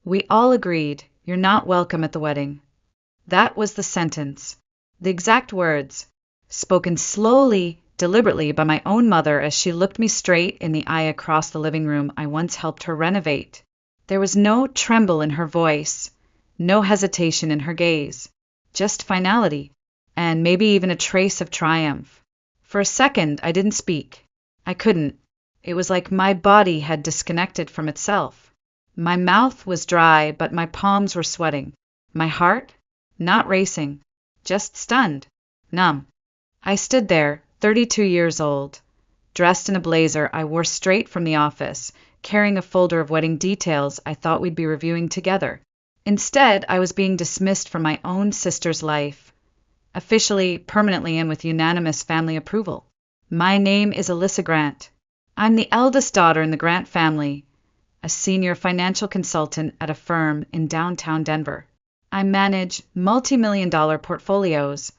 We all agreed, "You're not welcome at the wedding." That was the sentence. The exact words, spoken slowly, deliberately by my own mother as she looked me straight in the eye across the living room I once helped her renovate. There was no tremble in her voice, no hesitation in her gaze, just finality, and maybe even a trace of triumph. For a second, I didn't speak. I couldn't. It was like my body had disconnected from itself. My mouth was dry, but my palms were sweating. My heart? Not racing, just stunned, numb. I stood there, 32 years old, dressed in a blazer I wore straight from the office, carrying a folder of wedding details I thought we'd be reviewing together. Instead, I was being dismissed from my own sister's life, officially, permanently, and with unanimous family approval. My name is Alyssa Grant. I'm the eldest daughter in the Grant family, a senior financial consultant at a firm in downtown Denver. I manage multi-million-dollar portfolios,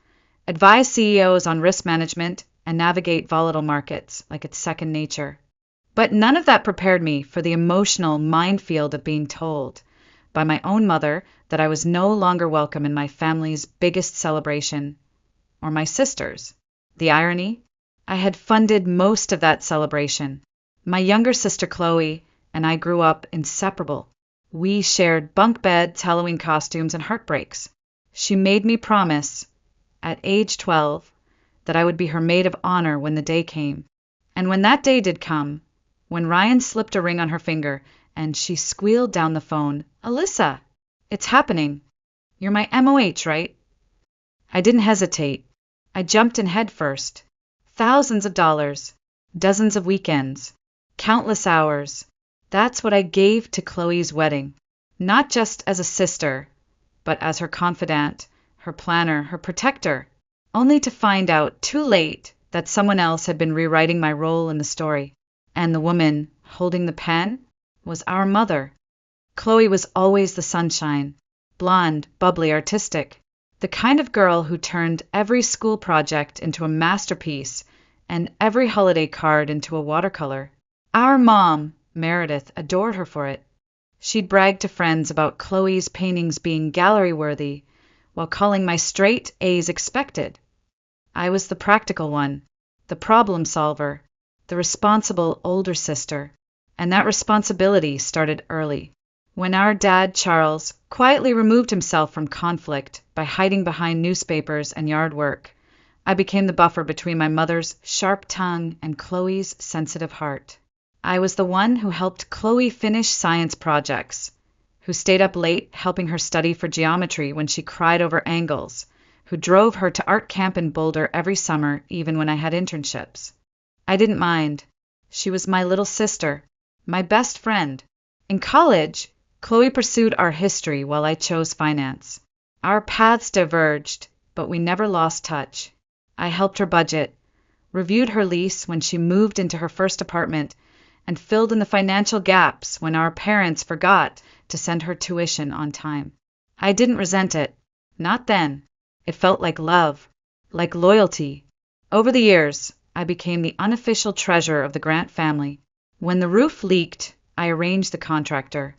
advise CEOs on risk management, and navigate volatile markets like it's second nature. But none of that prepared me for the emotional minefield of being told by my own mother that I was no longer welcome in my family's biggest celebration, or my sister's. The irony? I had funded most of that celebration. My younger sister Chloe and I grew up inseparable. We shared bunk beds, Halloween costumes, and heartbreaks. She made me promise, at age 12, that I would be her maid of honor when the day came. And when that day did come, when Ryan slipped a ring on her finger and she squealed down the phone, "Alyssa, it's happening. You're my MOH, right?" I didn't hesitate. I jumped in head first. Thousands of dollars, dozens of weekends, countless hours. That's what I gave to Chloe's wedding, not just as a sister, but as her confidant, her planner, her protector, only to find out too late that someone else had been rewriting my role in the story. And the woman holding the pen was our mother. Chloe was always the sunshine, blonde, bubbly, artistic, the kind of girl who turned every school project into a masterpiece and every holiday card into a watercolor. Our mom, Meredith, adored her for it. She'd brag to friends about Chloe's paintings being gallery-worthy, while calling my straight A's expected. I was the practical one, the problem solver, the responsible older sister, and that responsibility started early. When our dad, Charles, quietly removed himself from conflict by hiding behind newspapers and yard work, I became the buffer between my mother's sharp tongue and Chloe's sensitive heart. I was the one who helped Chloe finish science projects, who stayed up late helping her study for geometry when she cried over angles, who drove her to art camp in Boulder every summer even when I had internships. I didn't mind. She was my little sister, my best friend. In college, Chloe pursued art history while I chose finance. Our paths diverged, but we never lost touch. I helped her budget, reviewed her lease when she moved into her first apartment, and filled in the financial gaps when our parents forgot to send her tuition on time. I didn't resent it. Not then. It felt like love, like loyalty. Over the years, I became the unofficial treasurer of the Grant family. When the roof leaked, I arranged the contractor.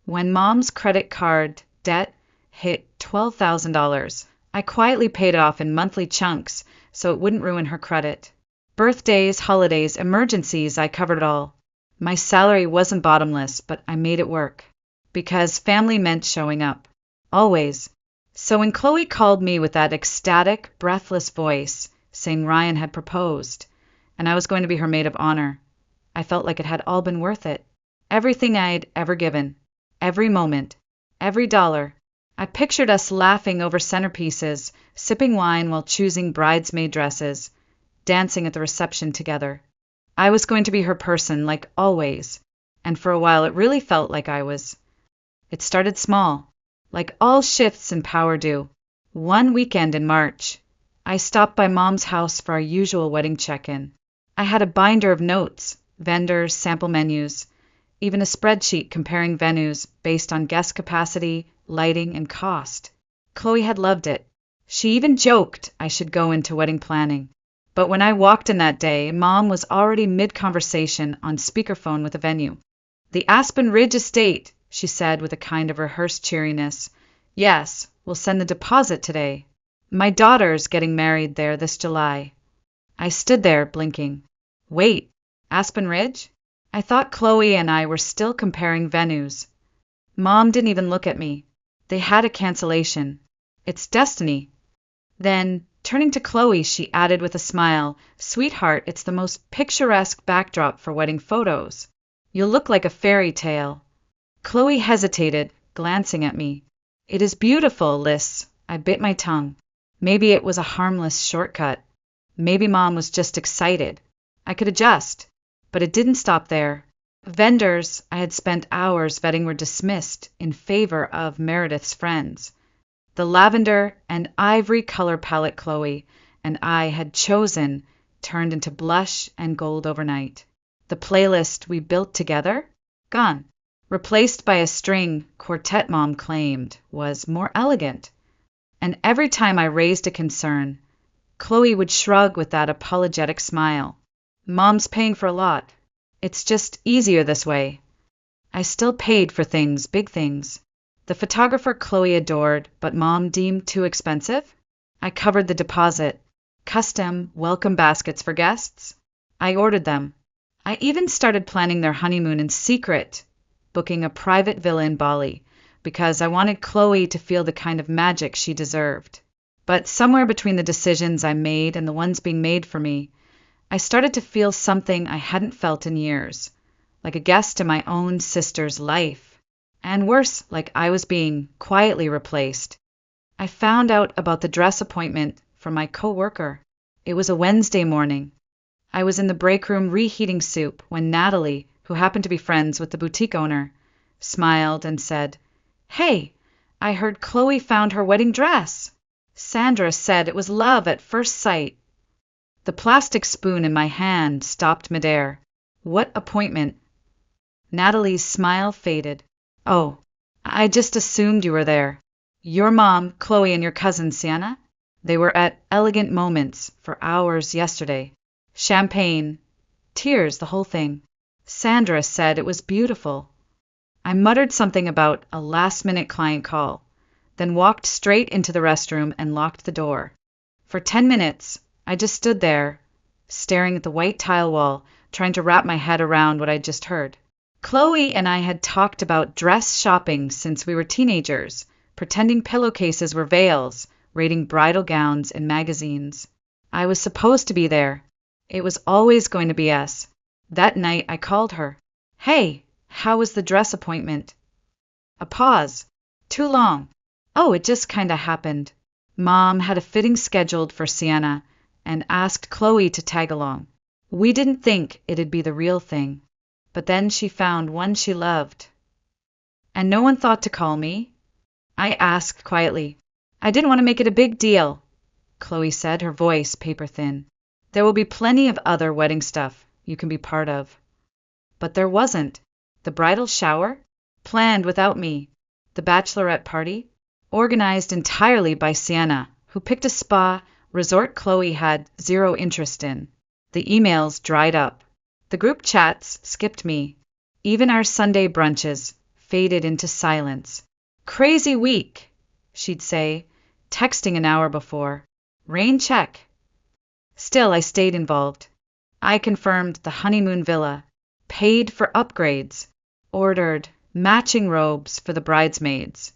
When Mom's credit card debt hit $12,000, I quietly paid it off in monthly chunks so it wouldn't ruin her credit. Birthdays, holidays, emergencies, I covered it all. My salary wasn't bottomless, but I made it work. Because family meant showing up. Always. So when Chloe called me with that ecstatic, breathless voice, saying Ryan had proposed, and I was going to be her maid of honor, I felt like it had all been worth it. Everything I'd ever given. Every moment. Every dollar. I pictured us laughing over centerpieces, sipping wine while choosing bridesmaid dresses, dancing at the reception together. I was going to be her person, like always, and for a while it really felt like I was. It started small, like all shifts in power do. One weekend in March, I stopped by Mom's house for our usual wedding check-in. I had a binder of notes, vendors, sample menus, even a spreadsheet comparing venues based on guest capacity, lighting, and cost. Chloe had loved it. She even joked I should go into wedding planning. But when I walked in that day, Mom was already mid-conversation on speakerphone with the venue. The Aspen Ridge Estate, she said with a kind of rehearsed cheeriness. Yes, we'll send the deposit today. My daughter's getting married there this July. I stood there, blinking. Wait, Aspen Ridge? I thought Chloe and I were still comparing venues. Mom didn't even look at me. They had a cancellation. It's destiny. Then, turning to Chloe, she added with a smile, Sweetheart, it's the most picturesque backdrop for wedding photos. You'll look like a fairy tale. Chloe hesitated, glancing at me. It is beautiful, Liz. I bit my tongue. Maybe it was a harmless shortcut. Maybe Mom was just excited. I could adjust. But it didn't stop there. Vendors I had spent hours vetting were dismissed in favor of Meredith's friends. The lavender and ivory color palette Chloe and I had chosen turned into blush and gold overnight. The playlist we built together? Gone. Replaced by a string quartet Mom claimed was more elegant. And every time I raised a concern, Chloe would shrug with that apologetic smile. Mom's paying for a lot. It's just easier this way. I still paid for things, big things. The photographer Chloe adored, but Mom deemed too expensive. I covered the deposit. Custom welcome baskets for guests. I ordered them. I even started planning their honeymoon in secret, booking a private villa in Bali, because I wanted Chloe to feel the kind of magic she deserved. But somewhere between the decisions I made and the ones being made for me, I started to feel something I hadn't felt in years, like a guest in my own sister's life. And worse, like I was being quietly replaced. I found out about the dress appointment from my co-worker. It was a Wednesday morning. I was in the break room reheating soup when Natalie, who happened to be friends with the boutique owner, smiled and said, Hey, I heard Chloe found her wedding dress. Sandra said it was love at first sight. The plastic spoon in my hand stopped midair. What appointment? Natalie's smile faded. Oh, I just assumed you were there. Your mom, Chloe, and your cousin, Sienna? They were at Elegant Moments for hours yesterday. Champagne. Tears, the whole thing. Sandra said it was beautiful. I muttered something about a last-minute client call, then walked straight into the restroom and locked the door. For 10 minutes, I just stood there, staring at the white tile wall, trying to wrap my head around what I'd just heard. Chloe and I had talked about dress shopping since we were teenagers, pretending pillowcases were veils, rating bridal gowns in magazines. I was supposed to be there. It was always going to be us. That night I called her. Hey, how was the dress appointment? A pause. Too long. Oh, it just kinda happened. Mom had a fitting scheduled for Sienna and asked Chloe to tag along. We didn't think it'd be the real thing, but then she found one she loved. And no one thought to call me? I asked quietly. I didn't want to make it a big deal, Chloe said, her voice paper-thin. There will be plenty of other wedding stuff you can be part of. But there wasn't. The bridal shower? Planned without me. The bachelorette party? Organized entirely by Sienna, who picked a spa resort Chloe had zero interest in. The emails dried up. The group chats skipped me. Even our Sunday brunches faded into silence. Crazy week, she'd say, texting an hour before. Rain check. Still, I stayed involved. I confirmed the honeymoon villa, paid for upgrades, ordered matching robes for the bridesmaids,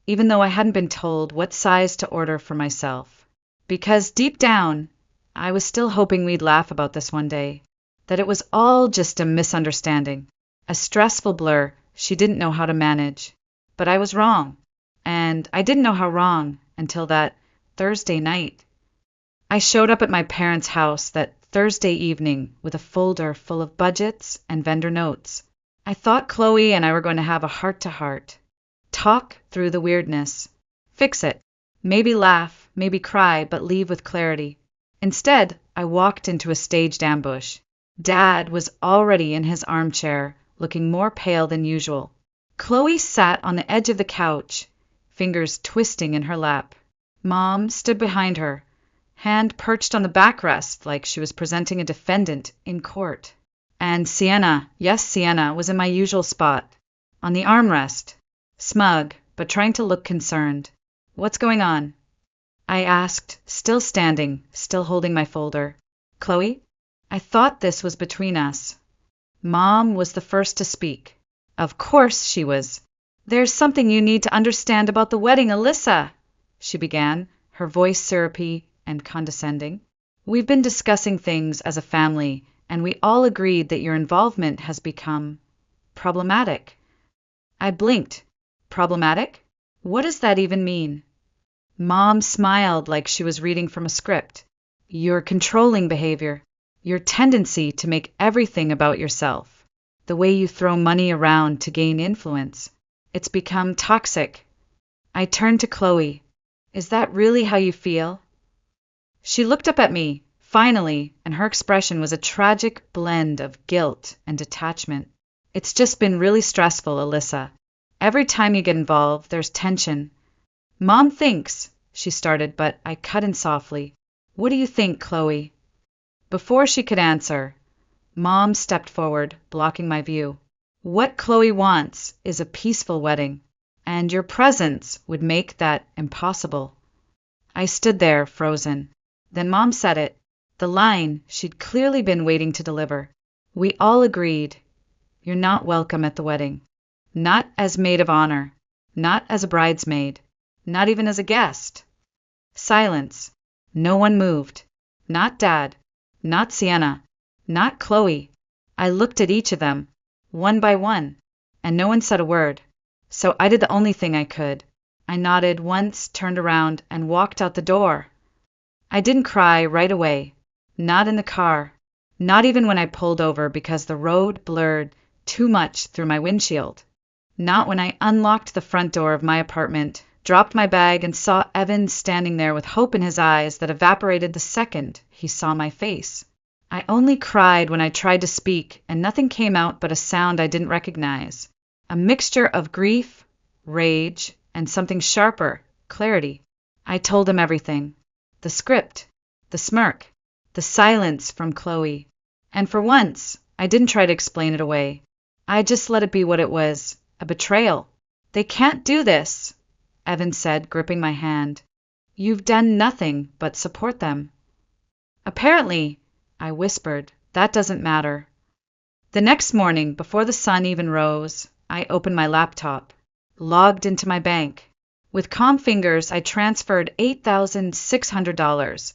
even though I hadn't been told what size to order for myself. Because deep down, I was still hoping we'd laugh about this one day, that it was all just a misunderstanding, a stressful blur she didn't know how to manage. But I was wrong, and I didn't know how wrong until that Thursday night. I showed up at my parents' house that Thursday evening with a folder full of budgets and vendor notes. I thought Chloe and I were going to have a heart-to-heart. Talk through the weirdness. Fix it. Maybe laugh, maybe cry, but leave with clarity. Instead, I walked into a staged ambush. Dad was already in his armchair, looking more pale than usual. Chloe sat on the edge of the couch, fingers twisting in her lap. Mom stood behind her, hand perched on the backrest like she was presenting a defendant in court. And Sienna, yes, Sienna, was in my usual spot, on the armrest, smug, but trying to look concerned. What's going on? I asked, still standing, still holding my folder. Chloe? I thought this was between us. Mom was the first to speak. Of course she was. There's something you need to understand about the wedding, Alyssa, she began, her voice syrupy and condescending. We've been discussing things as a family, and we all agreed that your involvement has become problematic. I blinked. Problematic? What does that even mean? Mom smiled like she was reading from a script. Your controlling behavior, your tendency to make everything about yourself, the way you throw money around to gain influence. It's become toxic. I turned to Chloe. Is that really how you feel? She looked up at me, finally, and her expression was a tragic blend of guilt and detachment. It's just been really stressful, Alyssa. Every time you get involved, there's tension. Mom thinks, she started, but I cut in softly. What do you think, Chloe? Before she could answer, Mom stepped forward, blocking my view. What Chloe wants is a peaceful wedding, and your presence would make that impossible. I stood there, frozen. Then Mom said it, the line she'd clearly been waiting to deliver. We all agreed. You're not welcome at the wedding. Not as maid of honor, not as a bridesmaid, not even as a guest. Silence. No one moved. Not Dad, not Sienna, not Chloe. I looked at each of them, one by one, and no one said a word. So I did the only thing I could. I nodded once, turned around, and walked out the door. I didn't cry right away. Not in the car. Not even when I pulled over because the road blurred too much through my windshield. Not when I unlocked the front door of my apartment, dropped my bag, and saw Evan standing there with hope in his eyes that evaporated the second he saw my face. I only cried when I tried to speak, and nothing came out but a sound I didn't recognize. A mixture of grief, rage, and something sharper, clarity. I told him everything. The script, the smirk, the silence from Chloe. And for once, I didn't try to explain it away. I just let it be what it was, a betrayal. They can't do this, Evan said, gripping my hand. You've done nothing but support them. Apparently, I whispered, that doesn't matter. The next morning, before the sun even rose, I opened my laptop, logged into my bank. With calm fingers, I transferred $8,600,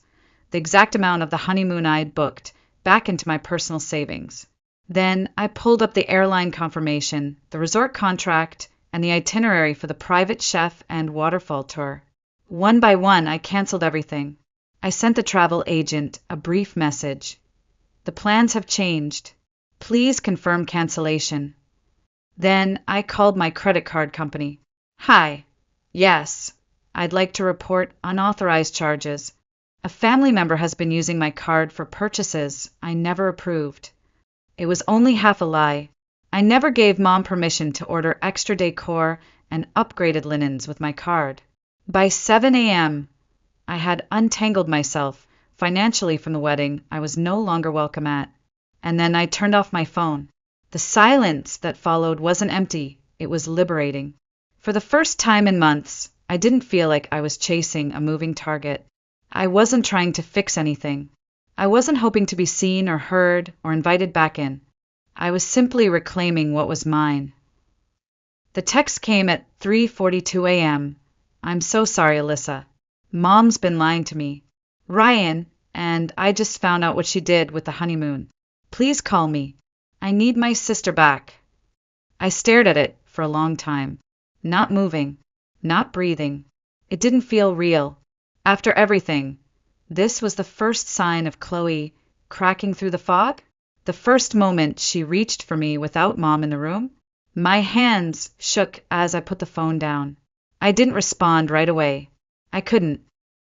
the exact amount of the honeymoon I had booked, back into my personal savings. Then I pulled up the airline confirmation, the resort contract, and the itinerary for the private chef and waterfall tour. One by one, I canceled everything. I sent the travel agent a brief message. The plans have changed. Please confirm cancellation. Then I called my credit card company. Hi. Yes. I'd like to report unauthorized charges. A family member has been using my card for purchases I never approved. It was only half a lie. I never gave Mom permission to order extra decor and upgraded linens with my card. By 7 a.m., I had untangled myself financially from the wedding I was no longer welcome at. And then I turned off my phone. The silence that followed wasn't empty, it was liberating. For the first time in months, I didn't feel like I was chasing a moving target. I wasn't trying to fix anything. I wasn't hoping to be seen or heard or invited back in. I was simply reclaiming what was mine. The text came at 3:42 a.m. I'm so sorry, Alyssa. Mom's been lying to me. Ryan, and I just found out what she did with the honeymoon. Please call me. I need my sister back. I stared at it for a long time, not moving, not breathing. It didn't feel real. After everything, this was the first sign of Chloe cracking through the fog? The first moment she reached for me without Mom in the room? My hands shook as I put the phone down. I didn't respond right away. I couldn't.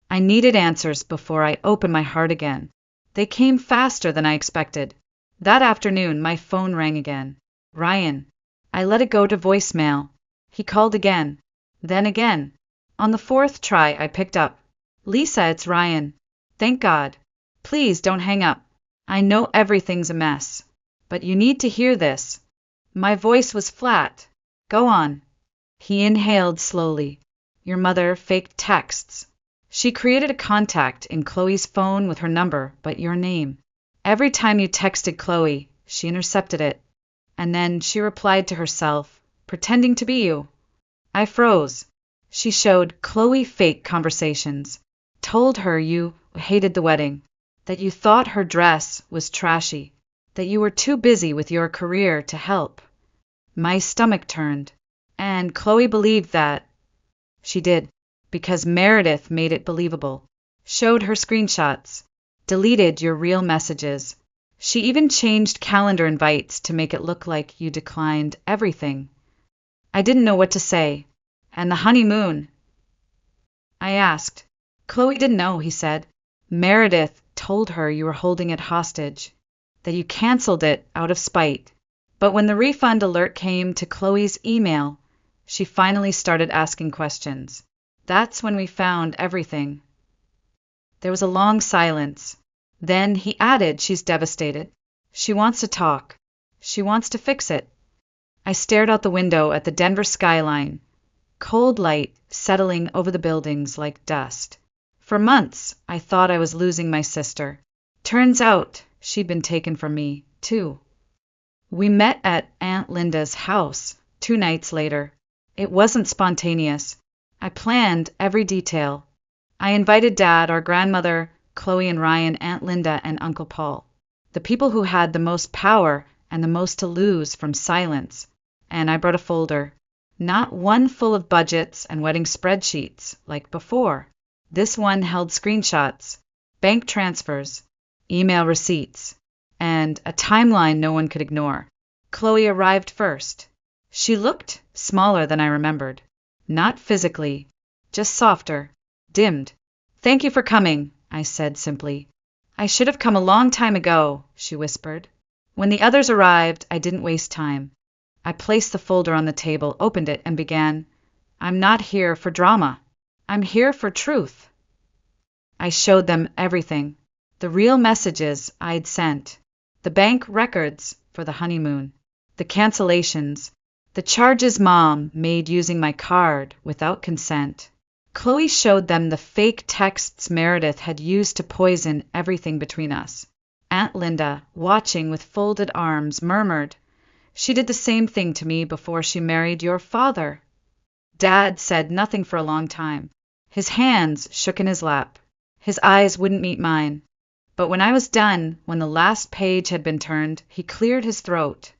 I needed answers before I opened my heart again. They came faster than I expected. That afternoon, my phone rang again. Ryan. I let it go to voicemail. He called again. Then again. On the fourth try, I picked up. Lisa, it's Ryan. Thank God. Please don't hang up. I know everything's a mess. But you need to hear this. My voice was flat. Go on. He inhaled slowly. Your mother faked texts. She created a contact in Chloe's phone with her number, but your name. Every time you texted Chloe, she intercepted it. And then she replied to herself, pretending to be you. I froze. She showed Chloe fake conversations, told her you hated the wedding, that you thought her dress was trashy, that you were too busy with your career to help. My stomach turned. And Chloe believed that. She did, because Meredith made it believable, showed her screenshots, deleted your real messages. She even changed calendar invites to make it look like you declined everything. I didn't know what to say. And the honeymoon? I asked. Chloe didn't know, he said. Meredith told her you were holding it hostage, that you canceled it out of spite. But when the refund alert came to Chloe's email, she finally started asking questions. That's when we found everything. There was a long silence. Then he added, she's devastated. She wants to talk. She wants to fix it. I stared out the window at the Denver skyline, cold light settling over the buildings like dust. For months, I thought I was losing my sister. Turns out, she'd been taken from me, too. We met at Aunt Linda's house 2 nights later. It wasn't spontaneous. I planned every detail. I invited Dad, our grandmother, Chloe and Ryan, Aunt Linda, and Uncle Paul, the people who had the most power and the most to lose from silence. And I brought a folder. Not one full of budgets and wedding spreadsheets like before. This one held screenshots, bank transfers, email receipts, and a timeline no one could ignore. Chloe arrived first. She looked smaller than I remembered. Not physically, just softer, dimmed. Thank you for coming, I said simply. I should have come a long time ago, she whispered. When the others arrived, I didn't waste time. I placed the folder on the table, opened it, and began. I'm not here for drama. I'm here for truth. I showed them everything. The real messages I'd sent. The bank records for the honeymoon. The cancellations. The charges Mom made using my card without consent. Chloe showed them the fake texts Meredith had used to poison everything between us. Aunt Linda, watching with folded arms, murmured, She did the same thing to me before she married your father. Dad said nothing for a long time. His hands shook in his lap. His eyes wouldn't meet mine. But when I was done, when the last page had been turned, he cleared his throat.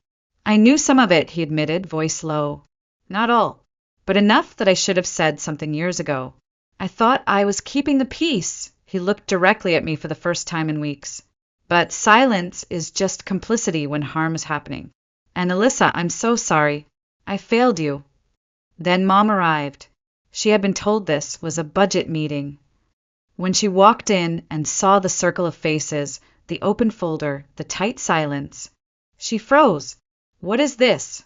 I knew some of it, he admitted, voice low. Not all, but enough that I should have said something years ago. I thought I was keeping the peace. He looked directly at me for the first time in weeks. But silence is just complicity when harm is happening. And Alyssa, I'm so sorry. I failed you. Then Mom arrived. She had been told this was a budget meeting. When she walked in and saw the circle of faces, the open folder, the tight silence, she froze. What is this?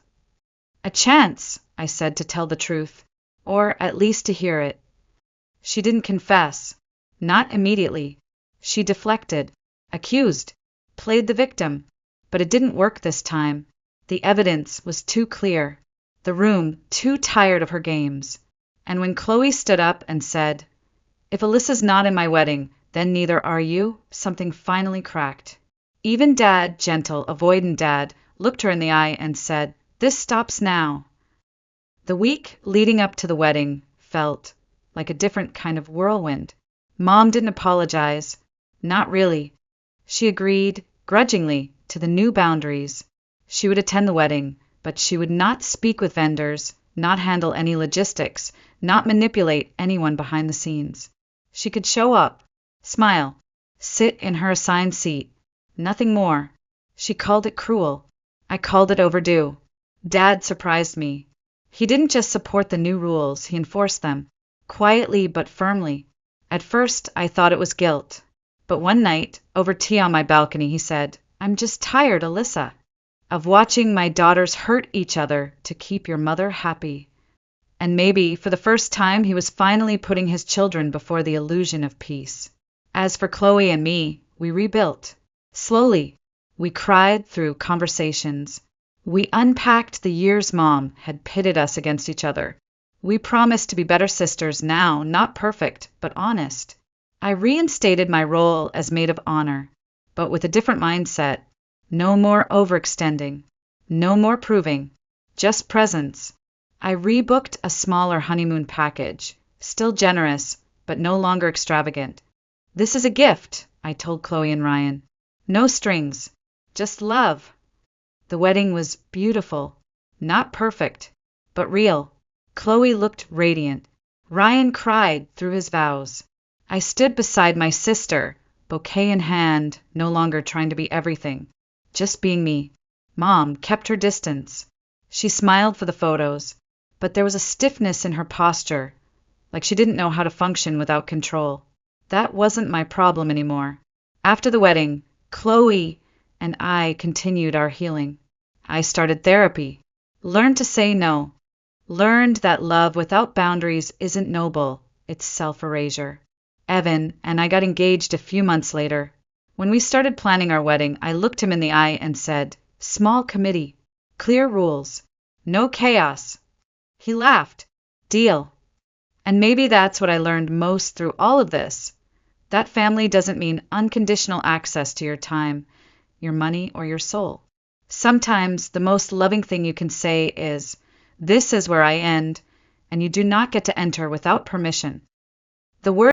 A chance, I said, to tell the truth, or at least to hear it. She didn't confess. Not immediately. She deflected, accused, played the victim. But it didn't work this time. The evidence was too clear. The room too tired of her games. And when Chloe stood up and said, If Alyssa's not in my wedding, then neither are you, something finally cracked. Even Dad, gentle, avoidant Dad, looked her in the eye and said, This stops now. The week leading up to the wedding felt like a different kind of whirlwind. Mom didn't apologize. Not really. She agreed, grudgingly, to the new boundaries. She would attend the wedding, but she would not speak with vendors, not handle any logistics, not manipulate anyone behind the scenes. She could show up, smile, sit in her assigned seat. Nothing more. She called it cruel. I called it overdue. Dad surprised me. He didn't just support the new rules, he enforced them, quietly but firmly. At first, I thought it was guilt. But one night, over tea on my balcony, he said, I'm just tired, Alyssa, of watching my daughters hurt each other to keep your mother happy. And maybe, for the first time, he was finally putting his children before the illusion of peace. As for Chloe and me, we rebuilt. Slowly. We cried through conversations. We unpacked the years Mom had pitted us against each other. We promised to be better sisters now, not perfect, but honest. I reinstated my role as maid of honor, but with a different mindset. No more overextending. No more proving. Just presence. I rebooked a smaller honeymoon package, still generous, but no longer extravagant. This is a gift, I told Chloe and Ryan. No strings, just love. The wedding was beautiful, not perfect, but real. Chloe looked radiant. Ryan cried through his vows. I stood beside my sister, bouquet in hand, no longer trying to be everything, just being me. Mom kept her distance. She smiled for the photos, but there was a stiffness in her posture, like she didn't know how to function without control. That wasn't my problem anymore. After the wedding, Chloe and I continued our healing. I started therapy, learned to say no, learned that love without boundaries isn't noble, it's self-erasure. Evan and I got engaged a few months later. When we started planning our wedding, I looked him in the eye and said, "Small committee, clear rules, no chaos." He laughed. Deal. And maybe that's what I learned most through all of this. That family doesn't mean unconditional access to your time, your money, or your soul. Sometimes the most loving thing you can say is, "This is where I end," and you do not get to enter without permission. The word